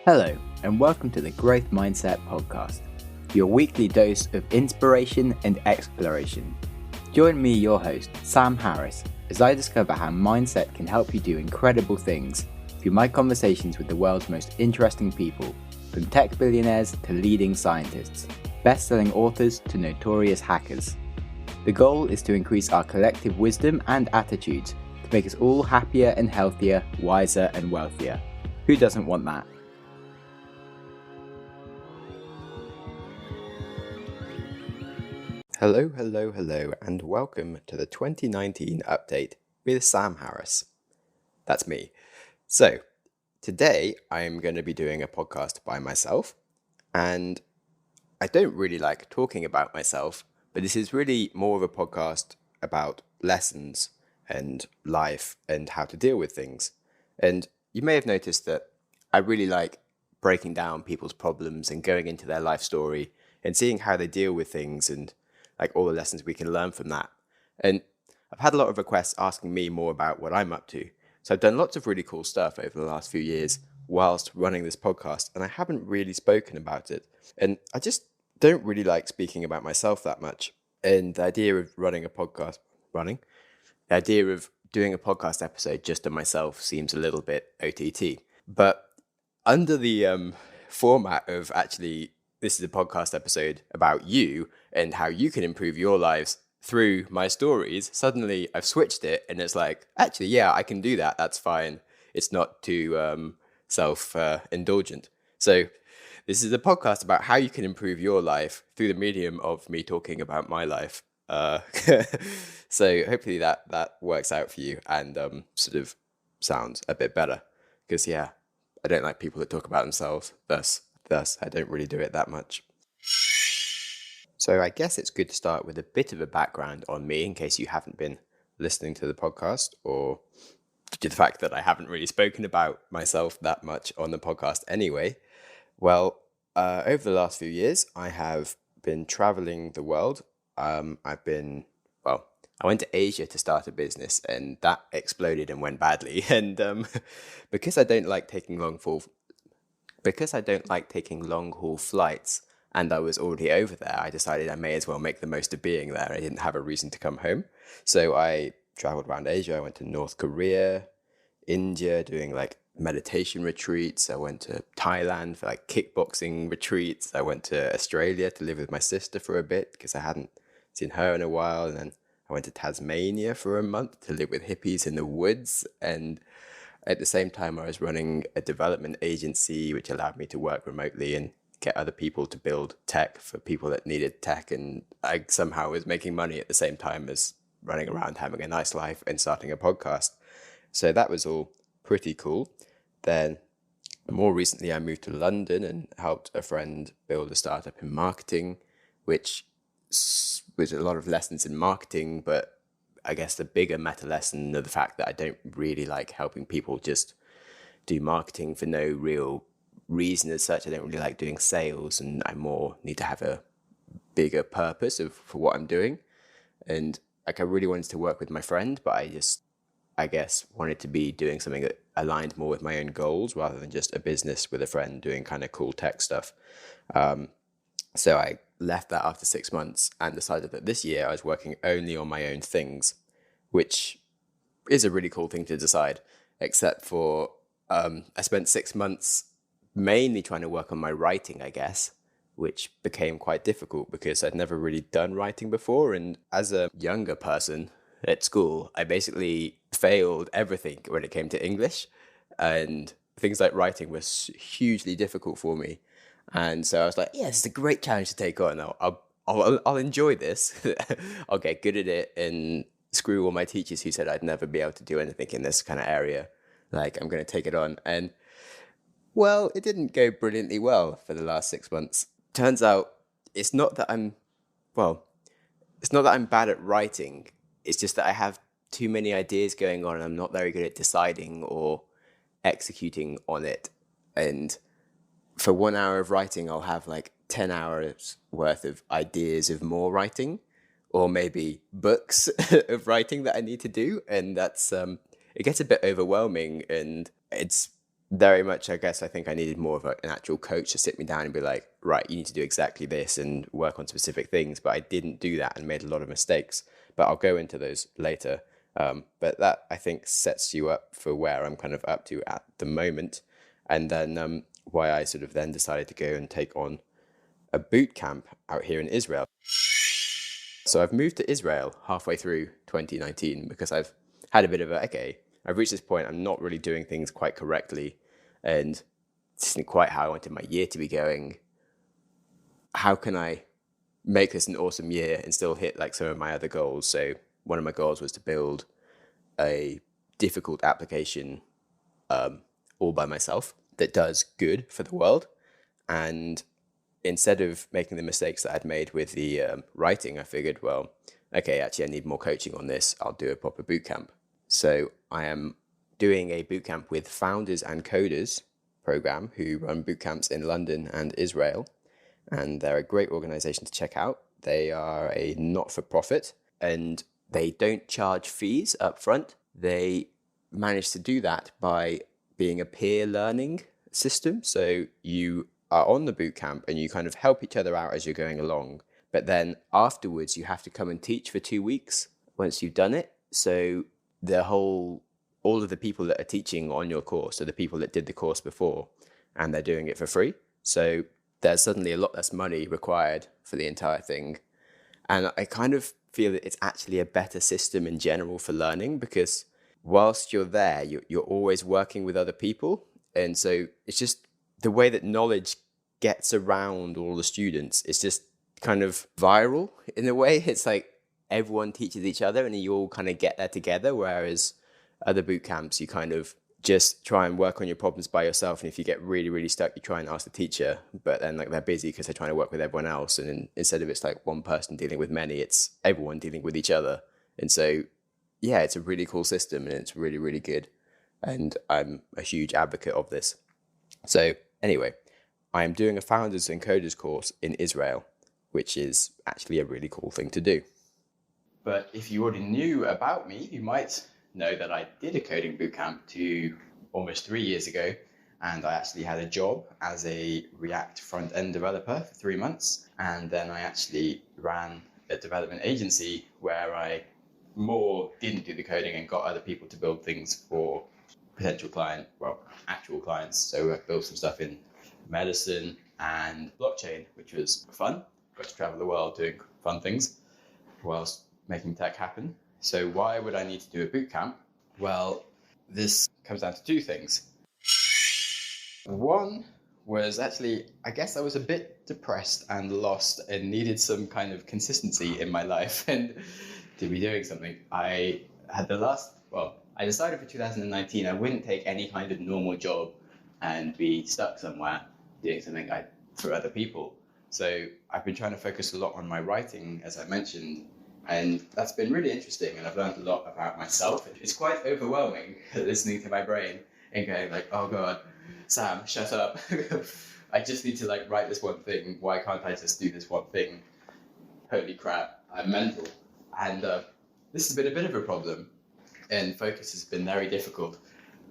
Hello, and welcome to the Growth Mindset Podcast, your weekly dose of inspiration and exploration. Join me, your host, Sam Harris, as I discover how mindset can help you do incredible things through my conversations with the world's most interesting people, from tech billionaires to leading scientists, best-selling authors to notorious hackers. The goal is to increase our collective wisdom and attitudes to make us all happier and healthier, wiser and wealthier. Who doesn't want that? Hello, and welcome to the 2019 update with Sam Harris. That's me. So, today I'm going to be doing a podcast by myself, and I don't really like talking about myself, but this is really more of a podcast about lessons and life and how to deal with things. And you may have noticed that I really like breaking down people's problems and going into their life story and seeing how they deal with things and like all the lessons we can learn from that. And I've had a lot of requests asking me more about what I'm up to. So I've done lots of really cool stuff over the last few years whilst running this podcast, and I haven't really spoken about it. And I just don't really like speaking about myself that much. And the idea of doing a podcast episode just on myself seems a little bit OTT. But under the format of actually, this is a podcast episode about you and how you can improve your lives through my stories, suddenly I've switched it and it's like, actually, yeah, I can do that. That's fine. It's not too self-indulgent. So this is a podcast about how you can improve your life through the medium of me talking about my life. So hopefully that works out for you and sort of sounds a bit better. Because, yeah, I don't like people that talk about themselves. Thus, I don't really do it that much. So I guess it's good to start with a bit of a background on me in case you haven't been listening to the podcast, or due to the fact that I haven't really spoken about myself that much on the podcast anyway. Well, over the last few years, I have been traveling the world. I went to Asia to start a business and that exploded and went badly. And because I don't like taking long haul flights, and I was already over there, I decided I may as well make the most of being there. I didn't have a reason to come home. So I traveled around Asia. I went to North Korea, India, doing like meditation retreats. I went to Thailand for like kickboxing retreats. I went to Australia to live with my sister for a bit because I hadn't seen her in a while. And then I went to Tasmania for a month to live with hippies in the woods. And at the same time, I was running a development agency, which allowed me to work remotely and get other people to build tech for people that needed tech. And I somehow was making money at the same time as running around, having a nice life and starting a podcast. So that was all pretty cool. Then more recently, I moved to London and helped a friend build a startup in marketing, which was a lot of lessons in marketing, but I guess the bigger meta lesson of the fact that I don't really like helping people just do marketing for no real reason as such. I don't really like doing sales, and I more need to have a bigger purpose for what I'm doing. And like I really wanted to work with my friend, but I guess wanted to be doing something that aligned more with my own goals rather than just a business with a friend doing kind of cool tech stuff. So I left that after 6 months and decided that this year I was working only on my own things, which is a really cool thing to decide, except for I spent 6 months mainly trying to work on my writing, I guess, which became quite difficult because I'd never really done writing before. And as a younger person at school, I basically failed everything when it came to English, and things like writing was hugely difficult for me. And so I was like, yeah, this is a great challenge to take on. I'll enjoy this. I'll get good at it and screw all my teachers who said I'd never be able to do anything in this kind of area. Like, I'm going to take it on. And well, it didn't go brilliantly well for the last 6 months. Turns out it's not that I'm bad at writing. It's just that I have too many ideas going on and I'm not very good at deciding or executing on it. And for 1 hour of writing, I'll have like 10 hours worth of ideas of more writing, or maybe books of writing that I need to do. And that's, it gets a bit overwhelming, and it's very much, I guess, I think I needed more of an actual coach to sit me down and be like, right, you need to do exactly this and work on specific things. But I didn't do that and made a lot of mistakes. But I'll go into those later. But that, I think, sets you up for where I'm kind of up to at the moment. And then why I sort of then decided to go and take on a boot camp out here in Israel. So I've moved to Israel halfway through 2019 because I've had a bit of I've reached this point, I'm not really doing things quite correctly, and this isn't quite how I wanted my year to be going. How can I make this an awesome year and still hit like some of my other goals? So one of my goals was to build a difficult application all by myself that does good for the world. And instead of making the mistakes that I'd made with the writing, I figured, well, okay, actually I need more coaching on this. I'll do a proper boot camp. So I am doing a boot camp with Founders and Coders program, who run boot camps in London and Israel. And they're a great organization to check out. They are a not-for-profit and they don't charge fees up front. They manage to do that by being a peer learning system. So you are on the boot camp and you kind of help each other out as you're going along. But then afterwards, you have to come and teach for 2 weeks once you've done it. So all of the people that are teaching on your course are the people that did the course before, and they're doing it for free. So there's suddenly a lot less money required for the entire thing. And I kind of feel that it's actually a better system in general for learning, because whilst you're there, you're always working with other people. And so it's just the way that knowledge gets around all the students. It's just kind of viral in a way. It's like everyone teaches each other and you all kind of get there together. Whereas other boot camps, you kind of just try and work on your problems by yourself. And if you get really, really stuck, you try and ask the teacher, but then like they're busy because they're trying to work with everyone else. And instead of it's like one person dealing with many, it's everyone dealing with each other. And so, yeah, it's a really cool system and it's really, really good. And I'm a huge advocate of this. So anyway, I am doing a Founders and Coders course in Israel, which is actually a really cool thing to do. But if you already knew about me, you might know that I did a coding bootcamp almost 3 years ago, and I actually had a job as a React front-end developer for 3 months, and then I actually ran a development agency where I more didn't do the coding and got other people to build things for actual clients. So I built some stuff in medicine and blockchain, which was fun. Got to travel the world doing fun things whilst making tech happen. So why would I need to do a boot camp? Well, this comes down to two things. One was actually, I guess I was a bit depressed and lost and needed some kind of consistency in my life and to be doing something. I decided for 2019 I wouldn't take any kind of normal job and be stuck somewhere doing something for other people. So I've been trying to focus a lot on my writing, as I mentioned, and that's been really interesting, and I've learned a lot about myself. It's quite overwhelming listening to my brain and going like, oh God, Sam, shut up. I just need to write this one thing. Why can't I just do this one thing? Holy crap, I'm mental. And this has been a bit of a problem, and focus has been very difficult.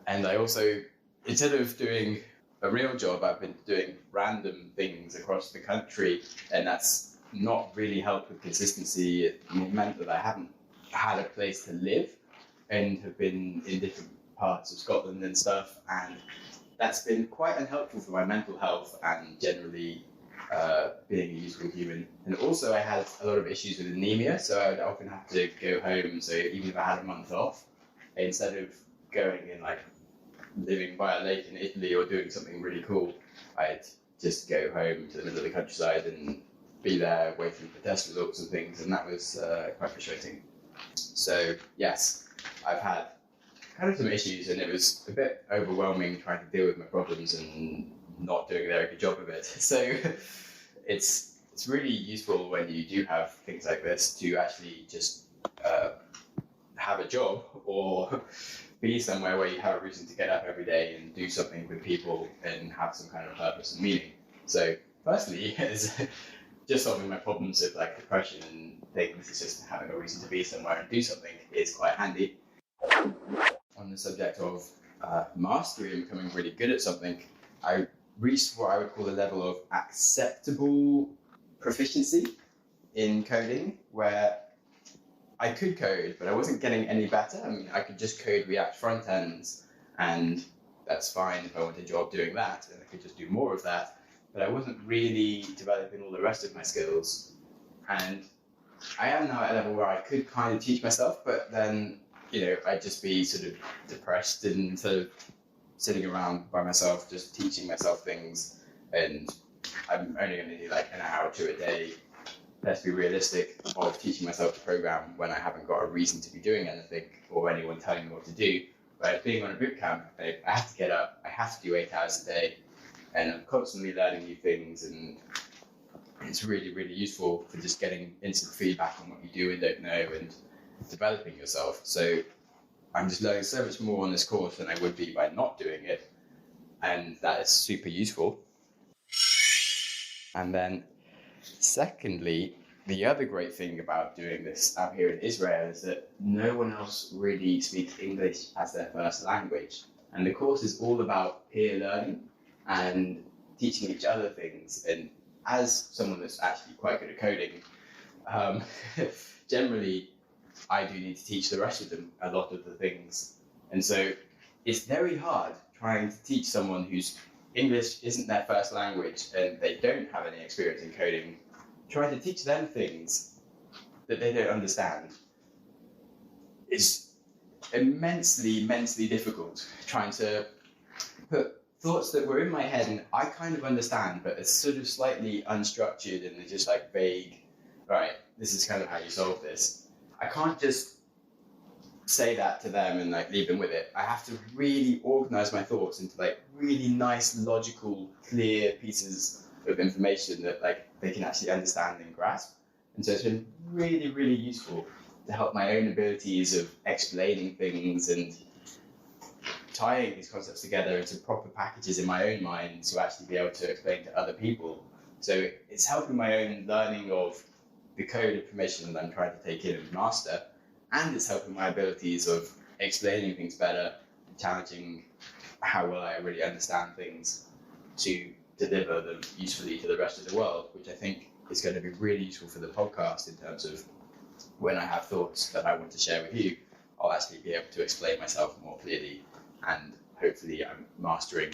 And I also, instead of doing a real job, I've been doing random things across the country, and that's not really helped with consistency. It meant that I haven't had a place to live and have been in different parts of Scotland and stuff, and that's been quite unhelpful for my mental health and generally being a useful human. And also I had a lot of issues with anemia, so I would often have to go home. So even if I had a month off, instead of going and living by a lake in Italy or doing something really cool, I'd just go home to the middle of the countryside and be there waiting for test results and things, and that was quite frustrating. So yes, I've had kind of some issues, and it was a bit overwhelming trying to deal with my problems and not doing a very good job of it. So it's really useful when you do have things like this to actually just have a job or be somewhere where you have a reason to get up every day and do something with people and have some kind of purpose and meaning. So firstly, is just solving my problems with depression and things. It's just having a reason to be somewhere and do something is quite handy. On the subject of mastery and becoming really good at something, I reached what I would call a level of acceptable proficiency in coding, where I could code, but I wasn't getting any better. I mean, I could just code React front ends, and that's fine if I want a job doing that, and I could just do more of that. But I wasn't really developing all the rest of my skills. And I am now at a level where I could kind of teach myself, but then, I'd just be sort of depressed and sort of sitting around by myself, just teaching myself things. And I'm only going to do like an hour or two a day, let's be realistic, of teaching myself to program when I haven't got a reason to be doing anything or anyone telling me what to do. But being on a boot camp, I have to get up, I have to do 8 hours a day, and I'm constantly learning new things, and it's really, really useful for just getting instant feedback on what you do and don't know and developing yourself. So I'm just learning so much more on this course than I would be by not doing it, and that is super useful. And then secondly, the other great thing about doing this out here in Israel is that no one else really speaks English as their first language. And the course is all about peer learning and teaching each other things. And as someone that's actually quite good at coding, generally I do need to teach the rest of them a lot of the things. And so it's very hard trying to teach someone whose English isn't their first language and they don't have any experience in coding, trying to teach them things that they don't understand is immensely difficult. Trying to put thoughts that were in my head and I kind of understand, but it's sort of slightly unstructured and they're just like vague, right, this is kind of how you solve this. I can't just say that to them and like leave them with it. I have to really organize my thoughts into like really nice, logical, clear pieces of information that like they can actually understand and grasp. And so it's been really, really useful to help my own abilities of explaining things and tying these concepts together into proper packages in my own mind to actually be able to explain to other people. So it's helping my own learning of the code information that I'm trying to take in and master, and it's helping my abilities of explaining things better, challenging how well I really understand things to deliver them usefully to the rest of the world, which I think is going to be really useful for the podcast in terms of when I have thoughts that I want to share with you, I'll actually be able to explain myself more clearly, and hopefully I'm mastering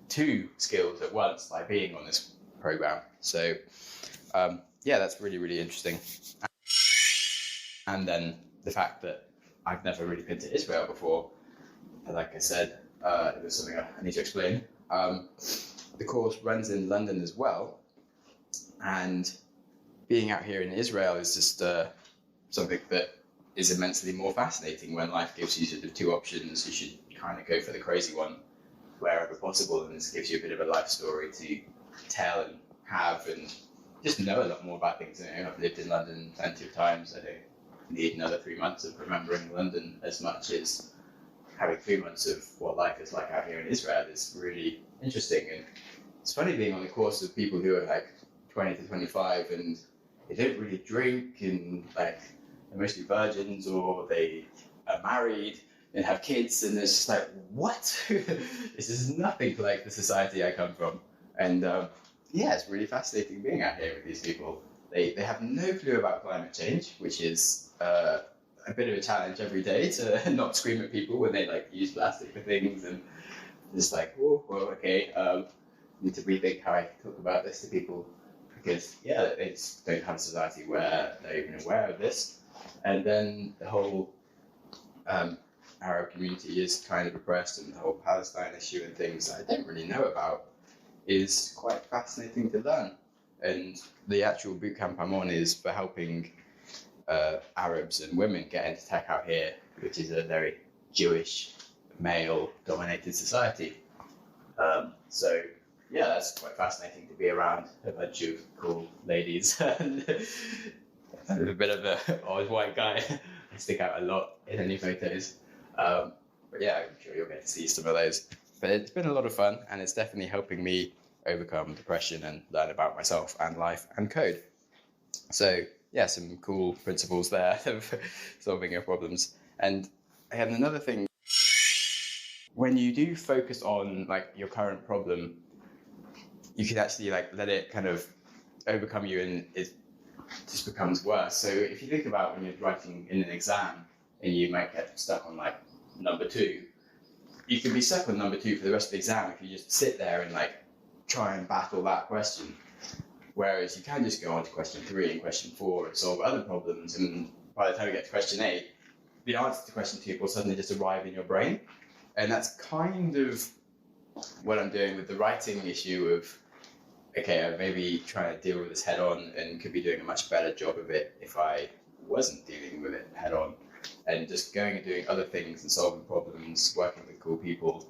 2 skills at once by being on this program. So yeah, that's really, really interesting. And then the fact that I've never really been to Israel before, like I said, it was something I need to explain. The course runs in London as well, and being out here in Israel is just something that is immensely more fascinating. When life gives you sort of 2 options, you should kind of go for the crazy one wherever possible, and this gives you a bit of a life story to tell and have and just know a lot more about things. I've lived in London plenty of times. I don't need another 3 months of remembering London as much as having 3 months of what life is like out here in Israel is really interesting. And it's funny being on the course of people who are like 20 to 25 and they don't really drink and like they're mostly virgins or they are married and have kids, and it's just like, what? This is nothing like the society I come from. And yeah, it's really fascinating being out here with these people. They have no clue about climate change, which is a bit of a challenge every day to not scream at people when they like use plastic for things, and just like, oh, well, okay, need to rethink how I talk about this to people, because yeah, they just don't have a society where they're even aware of this. And then the whole Arab community is kind of oppressed, and the whole Palestine issue and things that I don't really know about is quite fascinating to learn. And the actual bootcamp I'm on is for helping Arabs and women get into tech out here, which is a very Jewish, male-dominated society. So yeah, that's quite fascinating to be around a bunch of cool ladies and a bit of a odd white guy. I stick out a lot in any photos. But yeah, I'm sure you'll get to see some of those. But it's been a lot of fun, and it's definitely helping me overcome depression and learn about myself and life and code. So yeah, some cool principles there of solving your problems. And another thing, when you do focus on like your current problem, you can actually like let it kind of overcome you, and it just becomes worse. So if you think about when you're writing in an exam and you might get stuck on like number 2, you can be stuck on number 2 for the rest of the exam if you just sit there and like try and battle that question. Whereas you can just go on to question 3 and question 4 and solve other problems, and by the time you get to question 8, the answer to question 2 will suddenly just arrive in your brain. And that's kind of what I'm doing with the writing issue of, okay, I'm maybe trying to deal with this head on and could be doing a much better job of it if I wasn't dealing with it head on, and just going and doing other things and solving problems, working with cool people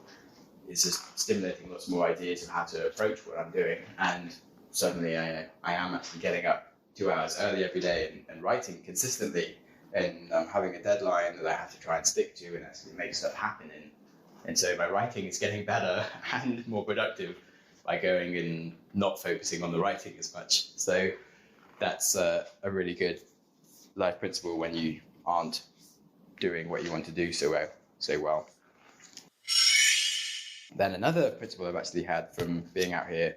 is just stimulating lots more ideas of how to approach what I'm doing. And suddenly I am actually getting up 2 hours early every day and writing consistently, and I'm having a deadline that I have to try and stick to and actually make stuff happen in. And so my writing is getting better and more productive by going and not focusing on the writing as much. So that's a really good life principle when you aren't doing what you want to do so well. Then another principle I've actually had from being out here,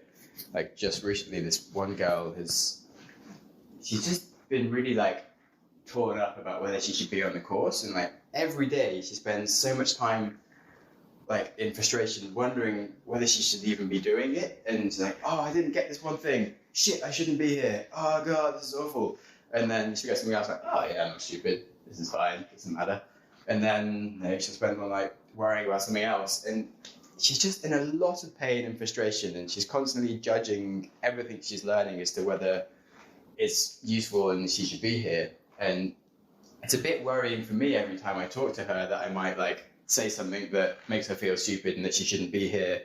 like just recently, this one girl she's just been really like torn up about whether she should be on the course, and like every day she spends so much time like in frustration, wondering whether she should even be doing it, and like, oh, I didn't get this one thing, shit, I shouldn't be here, oh god, this is awful. And then she gets something else like, oh yeah, I'm not stupid, this is fine, doesn't matter. And then she'll spend on like worrying about something else, and she's just in a lot of pain and frustration, and she's constantly judging everything she's learning as to whether it's useful and she should be here. And it's a bit worrying for me every time I talk to her that I might like say something that makes her feel stupid and that she shouldn't be here,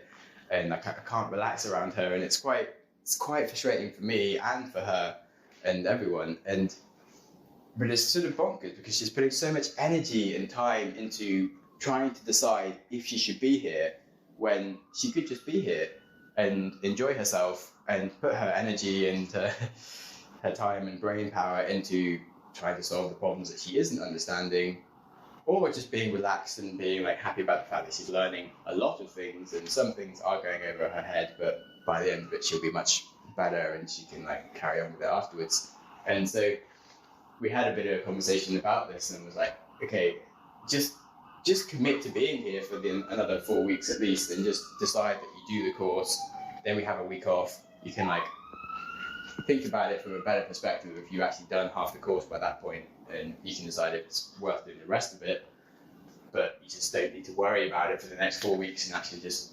and I can't relax around her, and it's quite frustrating for me and for her and everyone. But it's sort of bonkers because she's putting so much energy and time into trying to decide if she should be here when she could just be here and enjoy herself and put her energy and her time and brain power into trying to solve the problems that she isn't understanding, or just being relaxed and being like happy about the fact that she's learning a lot of things, and some things are going over her head, but by the end of it she'll be much better and she can like carry on with it afterwards. And so we had a bit of a conversation about this and was like, okay, just commit to being here for another 4 weeks at least, and just decide that you do the course, then we have a week off. You can like think about it from a better perspective if you've actually done half the course by that point, and you can decide if it's worth doing the rest of it. But you just don't need to worry about it for the next 4 weeks, and actually just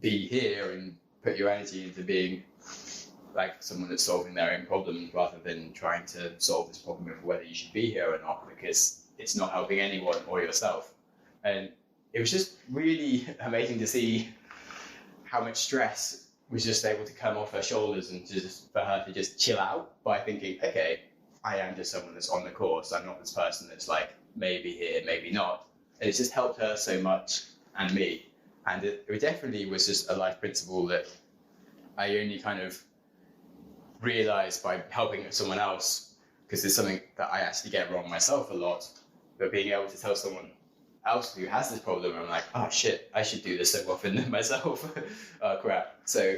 be here and put your energy into being like someone that's solving their own problems, rather than trying to solve this problem of whether you should be here or not, because it's not helping anyone or yourself. And it was just really amazing to see how much stress was just able to come off her shoulders, and just for her to just chill out by thinking, okay, I am just someone that's on the course. I'm not this person that's like maybe here, maybe not. And it's just helped her so much, and me. And it definitely was just a life principle that I only kind of realized by helping someone else, because it's something that I actually get wrong myself a lot. But being able to tell someone else who has this problem, I'm like, oh shit, I should do this so often myself. Oh crap. So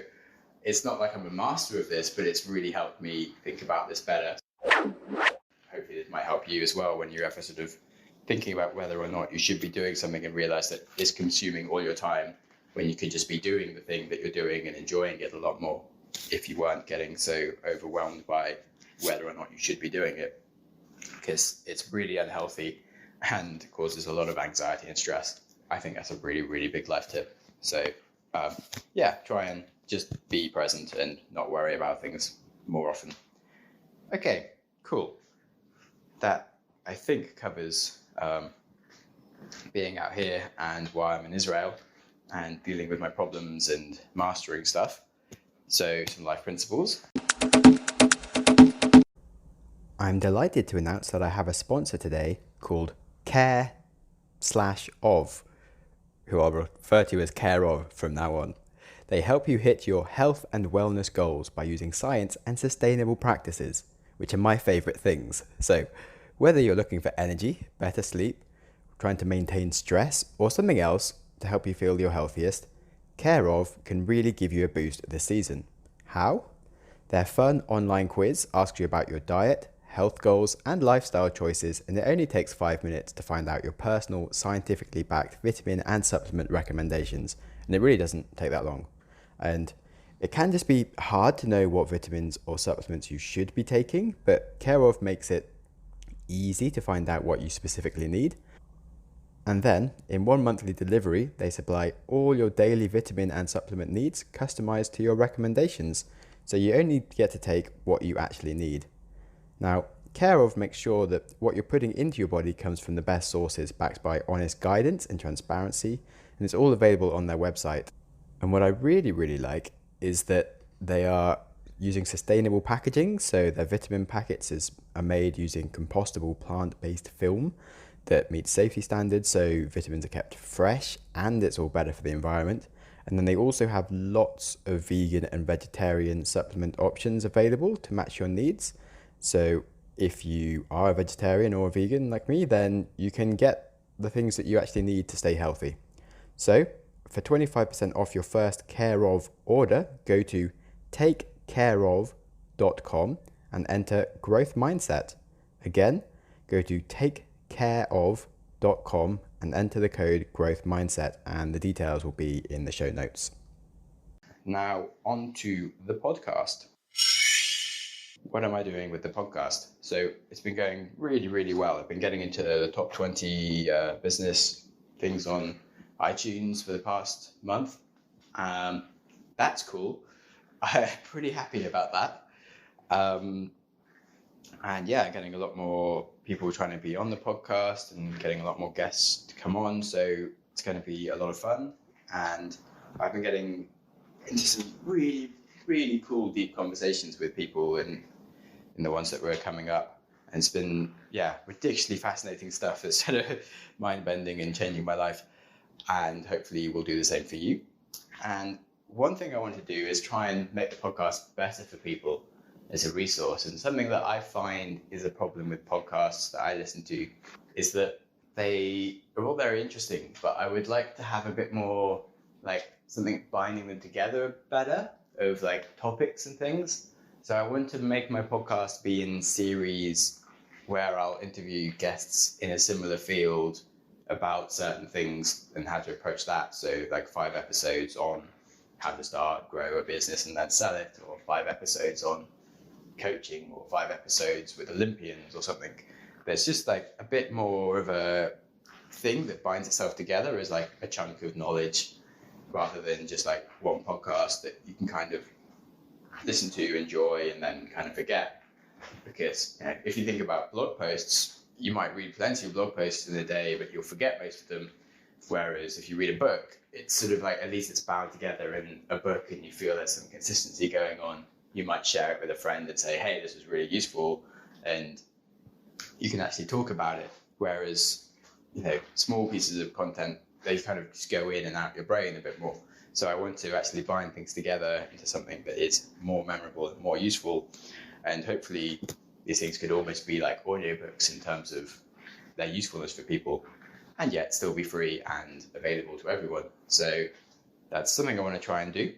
it's not like I'm a master of this, but it's really helped me think about this better. Hopefully it might help you as well when you're ever sort of thinking about whether or not you should be doing something, and realize that it's consuming all your time when you could just be doing the thing that you're doing and enjoying it a lot more if you weren't getting so overwhelmed by whether or not you should be doing it, because it's really unhealthy and causes a lot of anxiety and stress. I think that's a really, really big life tip. So try and just be present and not worry about things more often. Okay, cool. That, I think, covers being out here and why I'm in Israel and dealing with my problems and mastering stuff. So some life principles. I'm delighted to announce that I have a sponsor today called Care/of, who I'll refer to as Care of from now on. They help you hit your health and wellness goals by using science and sustainable practices, which are my favourite things. So whether you're looking for energy, better sleep, trying to maintain stress, or something else, to help you feel your healthiest, Care of can really give you a boost this season. How? Their fun online quiz asks you about your diet, health goals, and lifestyle choices, and it only takes 5 minutes to find out your personal, scientifically backed vitamin and supplement recommendations. And it really doesn't take that long. And it can just be hard to know what vitamins or supplements you should be taking, but Care of makes it easy to find out what you specifically need. And then, in one monthly delivery, they supply all your daily vitamin and supplement needs customized to your recommendations. So you only get to take what you actually need. Now, Care of makes sure that what you're putting into your body comes from the best sources, backed by honest guidance and transparency, and it's all available on their website. And what I really, really like is that they are using sustainable packaging. So their vitamin packets are made using compostable plant-based film that meets safety standards, so vitamins are kept fresh and it's all better for the environment. And then they also have lots of vegan and vegetarian supplement options available to match your needs. So if you are a vegetarian or a vegan like me, then you can get the things that you actually need to stay healthy. So for 25% off your first Care of order, go to takecareof.com and enter growth mindset. Again, go to takecareof.com and enter the code growth mindset, and the details will be in the show notes. Now on to the podcast. What am I doing with the podcast? So it's been going really, really well. I've been getting into the top 20 business things on iTunes for the past month. That's cool. I'm pretty happy about that. And yeah, getting a lot more people trying to be on the podcast and getting a lot more guests to come on. So it's going to be a lot of fun. And I've been getting into some really, really cool, deep conversations with people in the ones that were coming up. And it's been, ridiculously fascinating stuff that's sort of mind-bending and changing my life. And hopefully we'll do the same for you. And one thing I want to do is try and make the podcast better for people as a resource. And something that I find is a problem with podcasts that I listen to is that they are all very interesting, but I would like to have a bit more like something binding them together better of like topics and things. So I want to make my podcast be in series where I'll interview guests in a similar field about certain things and how to approach that. So like 5 episodes on how to start, grow a business and then sell it, or 5 episodes on coaching, or 5 episodes with Olympians or something. There's just like a bit more of a thing that binds itself together as like a chunk of knowledge, rather than just like one podcast that you can kind of listen to, enjoy, and then kind of forget. Because if you think about blog posts, you might read plenty of blog posts in a day, but you'll forget most of them. Whereas if you read a book, it's sort of like, at least it's bound together in a book and you feel there's some consistency going on. You might share it with a friend and say, hey, this was really useful, and you can actually talk about it. Whereas, small pieces of content, they kind of just go in and out your brain a bit more. So I want to actually bind things together into something that is more memorable and more useful. And hopefully these things could almost be like audiobooks in terms of their usefulness for people, and yet still be free and available to everyone. So that's something I want to try and do.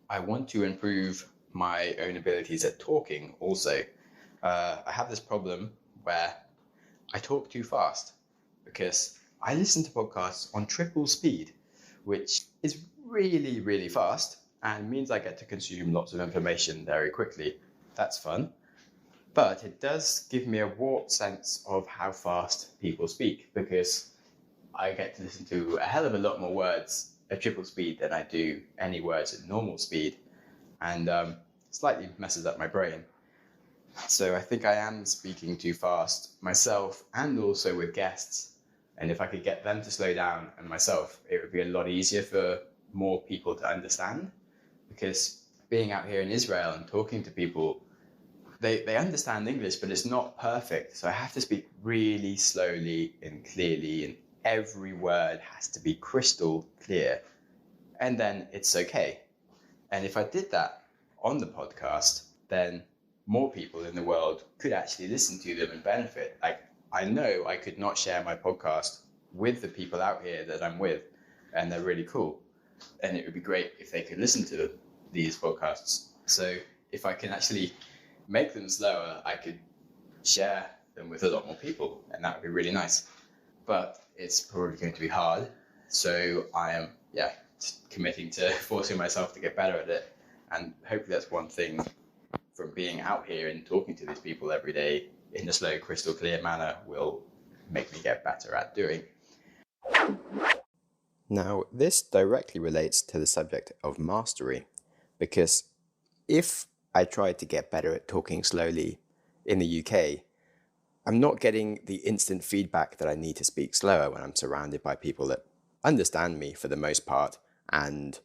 I want to improve my own abilities at talking also. I have this problem where I talk too fast because I listen to podcasts on triple speed, which is really, really fast and means I get to consume lots of information very quickly. That's fun. But it does give me a warped sense of how fast people speak, because I get to listen to a hell of a lot more words at triple speed than I do any words at normal speed. And slightly messes up my brain. So I think I am speaking too fast myself, and also with guests. And if I could get them to slow down and myself, it would be a lot easier for more people to understand. Because being out here in Israel and talking to people, they understand English, but it's not perfect. So I have to speak really slowly and clearly, and every word has to be crystal clear. And then it's okay. And if I did that on the podcast, then more people in the world could actually listen to them and benefit. Like, I know I could not share my podcast with the people out here that I'm with, and they're really cool. And it would be great if they could listen to these podcasts. So if I can actually make them slower, I could share them with a lot more people, and that would be really nice. But it's probably going to be hard. So I am, committing to forcing myself to get better at it. And hopefully that's one thing from being out here and talking to these people every day in a slow, crystal clear manner will make me get better at doing. Now, this directly relates to the subject of mastery, because if I tried to get better at talking slowly in the UK, I'm not getting the instant feedback that I need to speak slower when I'm surrounded by people that understand me for the most part, and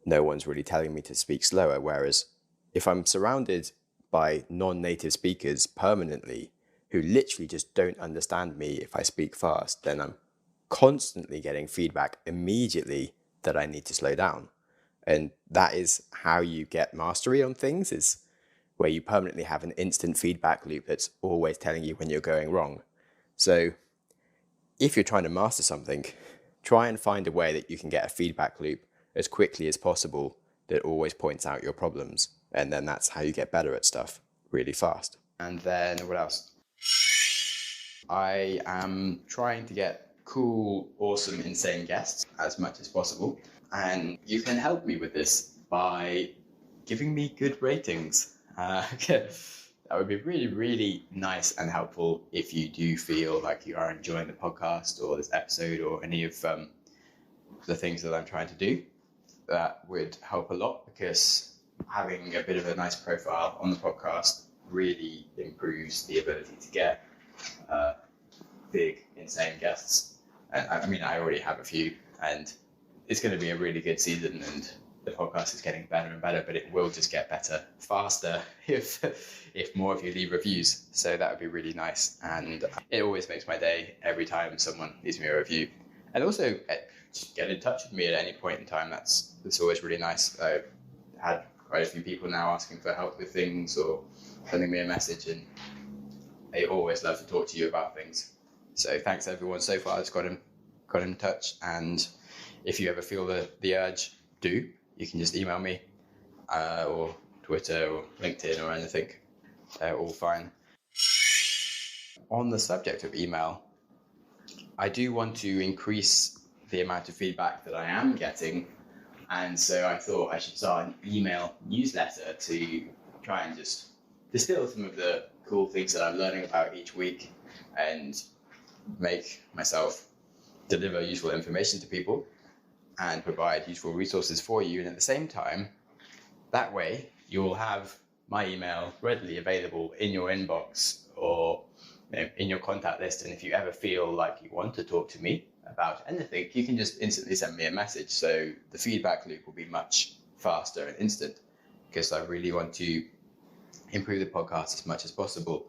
no one's really telling me to speak slower. Whereas if I'm surrounded by non-native speakers permanently who literally just don't understand me if I speak fast, then I'm constantly getting feedback immediately that I need to slow down. And that is how you get mastery on things, is where you permanently have an instant feedback loop that's always telling you when you're going wrong. So if you're trying to master something, try and find a way that you can get a feedback loop as quickly as possible that always points out your problems. And then that's how you get better at stuff really fast. And then what else? I am trying to get cool, awesome, insane guests as much as possible. And you can help me with this by giving me good ratings. That would be really, really nice and helpful if you do feel like you are enjoying the podcast or this episode or any of the things that I'm trying to do. That would help a lot, because having a bit of a nice profile on the podcast really improves the ability to get big, insane guests. And I mean, I already have a few, and it's going to be a really good season, and the podcast is getting better and better, but it will just get better faster if more of you leave reviews. So that would be really nice, and it always makes my day every time someone leaves me a review. And also just get in touch with me at any point in time. That's always really nice. I've had quite a few people now asking for help with things or sending me a message, and I always love to talk to you about things. So thanks everyone so far that's got in touch, and if you ever feel the urge, you can just email me or Twitter or LinkedIn or anything. They're all fine. On the subject of email, I do want to increase the amount of feedback that I am getting, and so I thought I should start an email newsletter to try and just distill some of the cool things that I'm learning about each week and make myself deliver useful information to people and provide useful resources for you. And at the same time, that way you'll have my email readily available in your inbox or in your contact list. And if you ever feel like you want to talk to me about anything, you can just instantly send me a message. So the feedback loop will be much faster and instant, because I really want to improve the podcast as much as possible.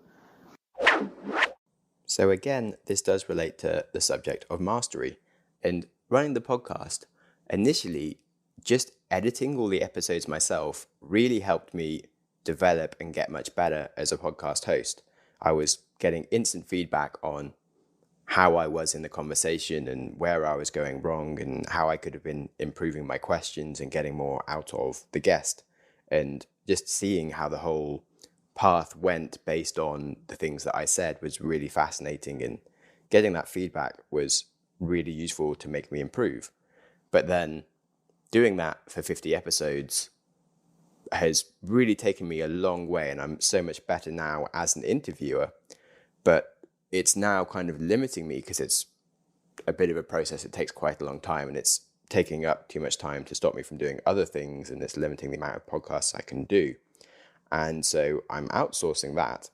So again, this does relate to the subject of mastery. And running the podcast, initially, just editing all the episodes myself really helped me develop and get much better as a podcast host. I was getting instant feedback on how I was in the conversation and where I was going wrong and how I could have been improving my questions and getting more out of the guest. And just seeing how the whole path went based on the things that I said was really fascinating, and getting that feedback was really useful to make me improve. But then doing that for 50 episodes has really taken me a long way, and I'm so much better now as an interviewer. But it's now kind of limiting me because it's a bit of a process. It takes quite a long time, and it's taking up too much time to stop me from doing other things, and it's limiting the amount of podcasts I can do. And so I'm outsourcing that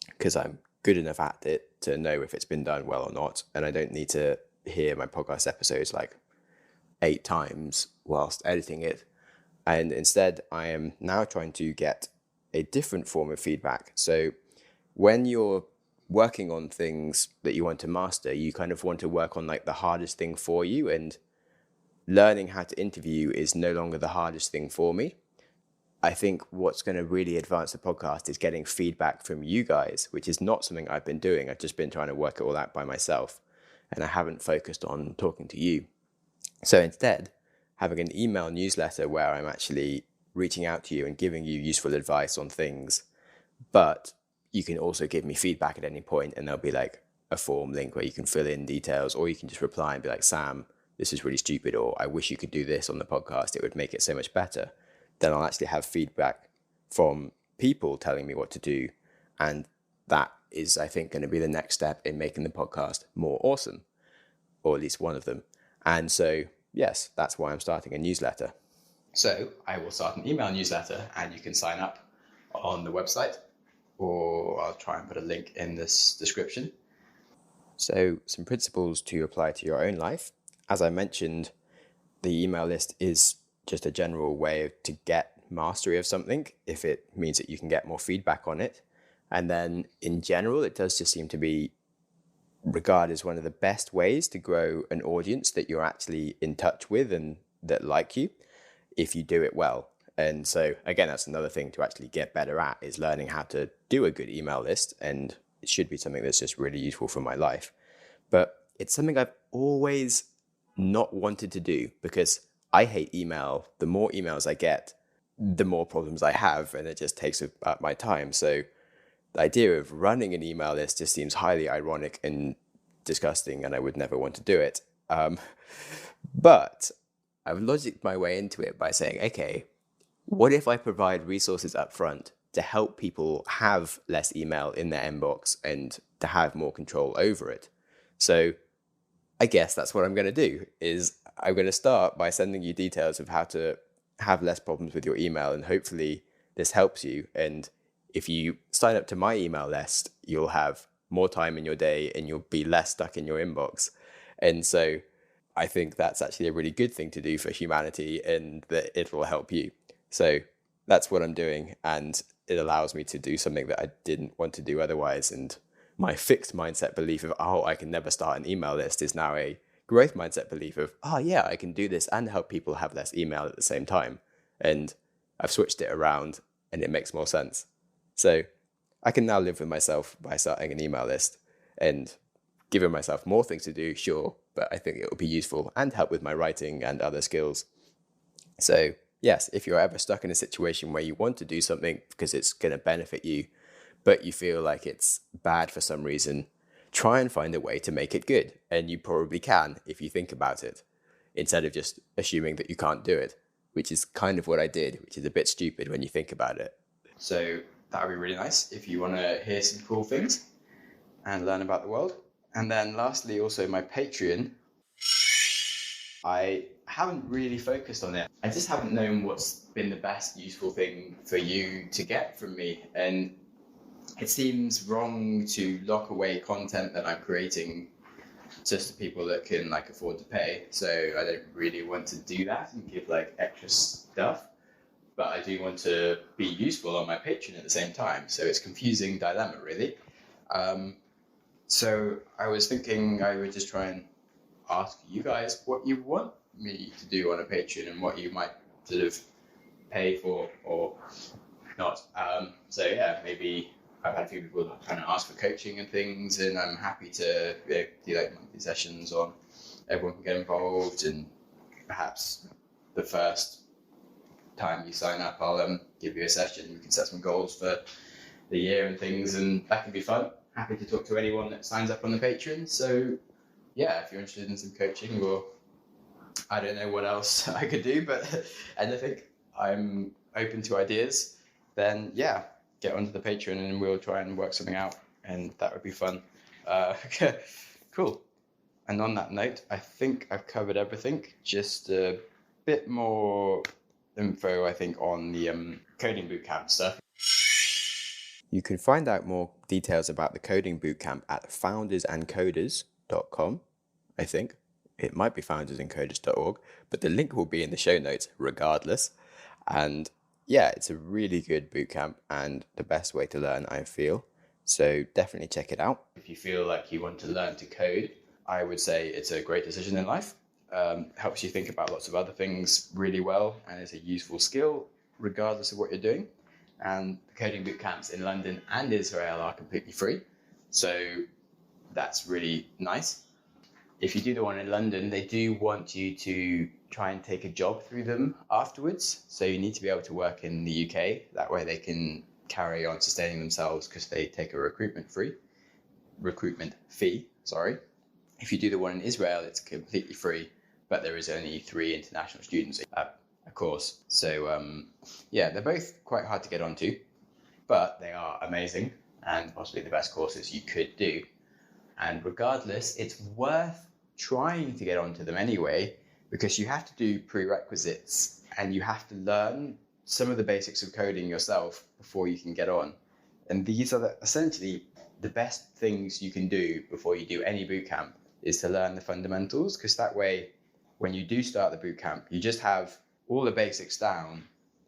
because I'm good enough at it to know if it's been done well or not. And I don't need to hear my podcast episodes like 8 times whilst editing it. And instead, I am now trying to get a different form of feedback. So when you're working on things that you want to master, you kind of want to work on like the hardest thing for you. And learning how to interview is no longer the hardest thing for me. I think what's going to really advance the podcast is getting feedback from you guys, which is not something I've been doing. I've just been trying to work it all out by myself, and I haven't focused on talking to you. So instead, having an email newsletter where I'm actually reaching out to you and giving you useful advice on things, but you can also give me feedback at any point, and there'll be like a form link where you can fill in details, or you can just reply and be like, Sam, this is really stupid, or I wish you could do this on the podcast, it would make it so much better. Then I'll actually have feedback from people telling me what to do. And that is, I think, going to be the next step in making the podcast more awesome, or at least one of them. And so, yes, that's why I'm starting a newsletter. So I will start an email newsletter, and you can sign up on the website, or I'll try and put a link in this description. So some principles to apply to your own life. As I mentioned, the email list is just a general way to get mastery of something, if it means that you can get more feedback on it. And then in general, it does just seem to be regarded as one of the best ways to grow an audience that you're actually in touch with and that like you, if you do it well. And so again, that's another thing to actually get better at, is learning how to do a good email list. And it should be something that's just really useful for my life. But it's something I've always not wanted to do, because I hate email. The more emails I get, the more problems I have, and it just takes up my time. So the idea of running an email list just seems highly ironic and disgusting, and I would never want to do it. But I've logicked my way into it by saying, okay, what if I provide resources up front to help people have less email in their inbox and to have more control over it? So I guess that's what I'm going to do, is I'm going to start by sending you details of how to have less problems with your email, and hopefully this helps you. And if you sign up to my email list, you'll have more time in your day and you'll be less stuck in your inbox. And so I think that's actually a really good thing to do for humanity, and that it will help you. So that's what I'm doing, and it allows me to do something that I didn't want to do otherwise. And my fixed mindset belief of, oh, I can never start an email list, is now a growth mindset belief of, oh yeah, I can do this and help people have less email at the same time. And I've switched it around and it makes more sense. So I can now live with myself by starting an email list and giving myself more things to do, sure, but I think it will be useful and help with my writing and other skills. So yes, if you're ever stuck in a situation where you want to do something because it's going to benefit you, but you feel like it's bad for some reason, try and find a way to make it good. And you probably can if you think about it, instead of just assuming that you can't do it, which is kind of what I did, which is a bit stupid when you think about it. So that would be really nice if you want to hear some cool things and learn about the world. And then lastly, also my Patreon. I haven't really focused on it. I just haven't known what's been the best useful thing for you to get from me. And it seems wrong to lock away content that I'm creating just to people that can like afford to pay. So I don't really want to do that and give like extra stuff, but I do want to be useful on my Patreon at the same time. So it's a confusing dilemma, really. So I was thinking I would just try and ask you guys what you want me to do on a Patreon and what you might sort of pay for or not. So yeah, maybe I've had a few people kind of ask for coaching and things, and I'm happy to do like monthly sessions on. Everyone can get involved, and perhaps the first time you sign up, I'll give you a session. We can set some goals for the year and things, and that can be fun. Happy to talk to anyone that signs up on the Patreon. So yeah, if you're interested in some coaching, or I don't know what else I could do, but anything, I'm open to ideas. Then yeah, get onto the Patreon and we'll try and work something out, and that would be fun. Cool. And on that note, I think I've covered everything. Just a bit more info, I think, on the coding bootcamp stuff. You can find out more details about the coding bootcamp at foundersandcoders.com, I think. It might be foundersandcoders.org, but the link will be in the show notes regardless. And yeah, it's a really good bootcamp and the best way to learn, I feel. So definitely check it out. If you feel like you want to learn to code, I would say it's a great decision in life. Helps you think about lots of other things really well, and it's a useful skill regardless of what you're doing. And the coding bootcamps in London and Israel are completely free. So that's really nice. if you do the one in London, they do want you to try and take a job through them afterwards. So you need to be able to work in the UK. That way they can carry on sustaining themselves because they take a recruitment fee. If you do the one in Israel, it's completely free, but there is only 3 international students a course. So they're both quite hard to get onto, but they are amazing and possibly the best courses you could do. And regardless, it's worth trying to get onto them anyway, because you have to do prerequisites and you have to learn some of the basics of coding yourself before you can get on. And these are essentially the best things you can do before you do any bootcamp, is to learn the fundamentals, because that way, when you do start the bootcamp, you just have all the basics down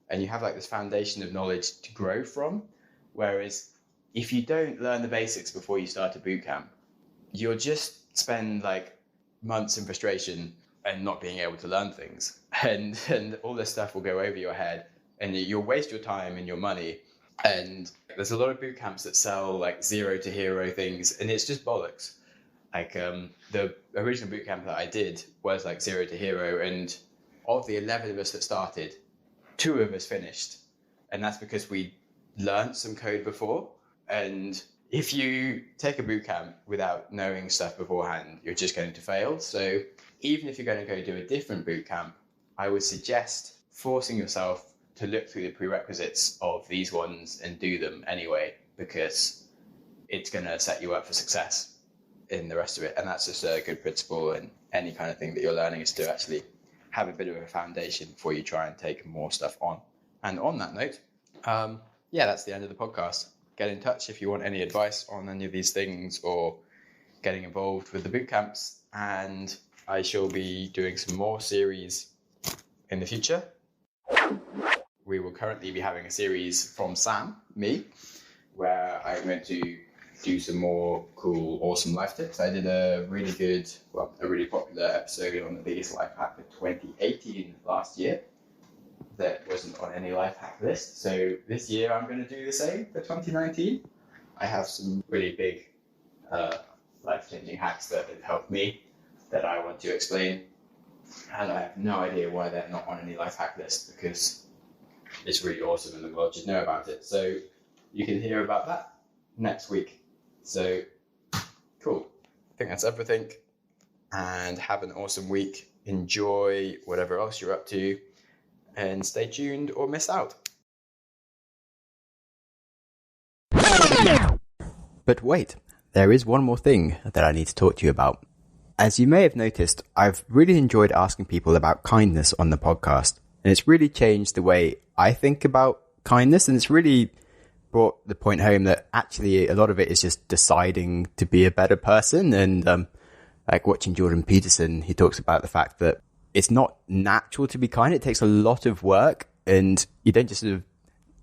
and you have like this foundation of knowledge to grow from. Whereas if you don't learn the basics before you start a bootcamp, you'll just spend like months in frustration and not being able to learn things. And all this stuff will go over your head and you'll waste your time and your money. And there's a lot of boot camps that sell like 0 to hero things, and it's just bollocks. Like the original boot camp that I did was like 0 to hero, and of the 11 of us that started, 2 of us finished. And that's because we learned some code before. And if you take a boot camp without knowing stuff beforehand, you're just going to fail. So even if you're going to go do a different boot camp, I would suggest forcing yourself to look through the prerequisites of these ones and do them anyway, because it's going to set you up for success in the rest of it. And that's just a good principle in any kind of thing that you're learning, is to actually have a bit of a foundation before you try and take more stuff on. And on that note, that's the end of the podcast. Get in touch if you want any advice on any of these things or getting involved with the boot camps. And I shall be doing some more series in the future. We will currently be having a series from me, where I'm going to do some more cool, awesome life tips. I did a really popular episode on the biggest life hack of 2018 last year that wasn't on any life hack list. So this year I'm going to do the same for 2019. I have some really big life-changing hacks that have helped me that I want to explain. And I have no idea why they're not on any life hack list, because it's really awesome and the world should know about it. So you can hear about that next week. So cool. I think that's everything. And have an awesome week. Enjoy whatever else you're up to. And stay tuned or miss out. But wait, there is one more thing that I need to talk to you about. As you may have noticed, I've really enjoyed asking people about kindness on the podcast. And it's really changed the way I think about kindness. And it's really brought the point home that actually a lot of it is just deciding to be a better person. And like watching Jordan Peterson, he talks about the fact that it's not natural to be kind. It takes a lot of work, and you don't just sort of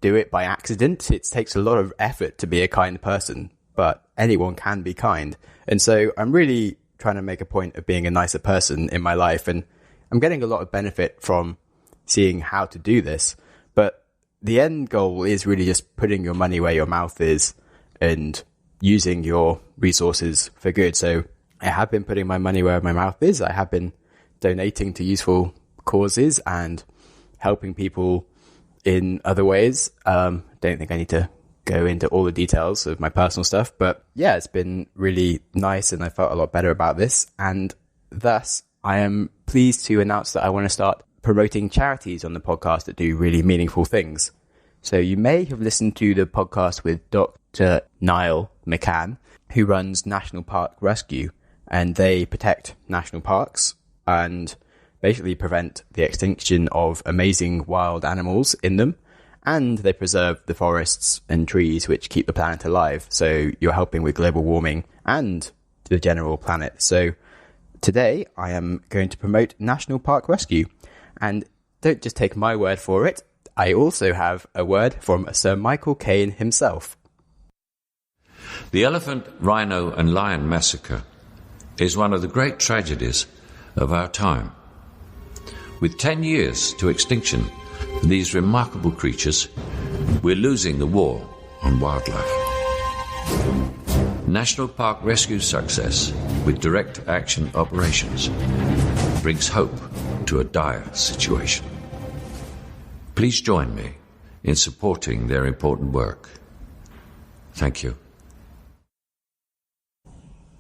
do it by accident. It takes a lot of effort to be a kind person, but anyone can be kind. And so I'm really trying to make a point of being a nicer person in my life, and I'm getting a lot of benefit from seeing how to do this. But the end goal is really just putting your money where your mouth is and using your resources for good. So I have been putting my money where my mouth is. I have been donating to useful causes and helping people in other ways. Don't think I need to go into all the details of my personal stuff, but yeah, it's been really nice and I felt a lot better about this. And thus I am pleased to announce that I want to start promoting charities on the podcast that do really meaningful things. So you may have listened to the podcast with Dr. Niall McCann, who runs National Park Rescue, and they protect national parks and basically prevent the extinction of amazing wild animals in them. And they preserve the forests and trees which keep the planet alive. So you're helping with global warming and the general planet. So today I am going to promote National Park Rescue. And don't just take my word for it. I also have a word from Sir Michael Caine himself. The elephant, rhino and lion massacre is one of the great tragedies of our time. With 10 years to extinction for these remarkable creatures, we're losing the war on wildlife. National Park Rescue success with direct action operations brings hope to a dire situation. Please join me in supporting their important work. Thank you.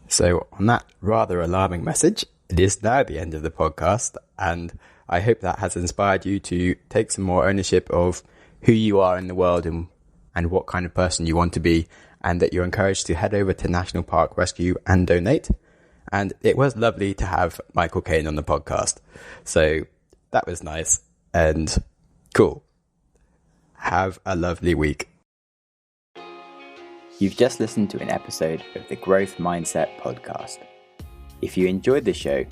So, on that rather alarming message, it is now the end of the podcast, and I hope that has inspired you to take some more ownership of who you are in the world and what kind of person you want to be, and that you're encouraged to head over to National Park Rescue and donate. And it was lovely to have Michael Caine on the podcast. So that was nice and cool. Have a lovely week. You've just listened to an episode of the Growth Mindset podcast. If you enjoyed the show,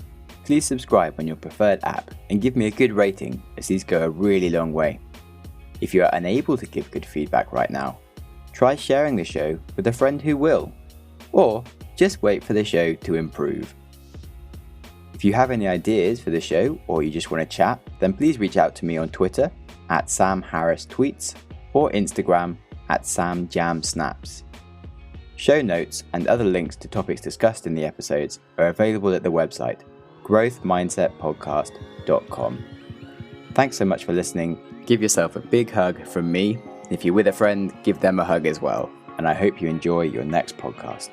please subscribe on your preferred app and give me a good rating, as these go a really long way. If you are unable to give good feedback right now, try sharing the show with a friend who will, or just wait for the show to improve. If you have any ideas for the show, or you just want to chat, then please reach out to me on Twitter @SamHarrisTweets or Instagram @SamJamSnaps. Show notes and other links to topics discussed in the episodes are available at the website growthmindsetpodcast.com. Thanks so much for listening. Give yourself a big hug from me. If you're with a friend, give them a hug as well. And I hope you enjoy your next podcast.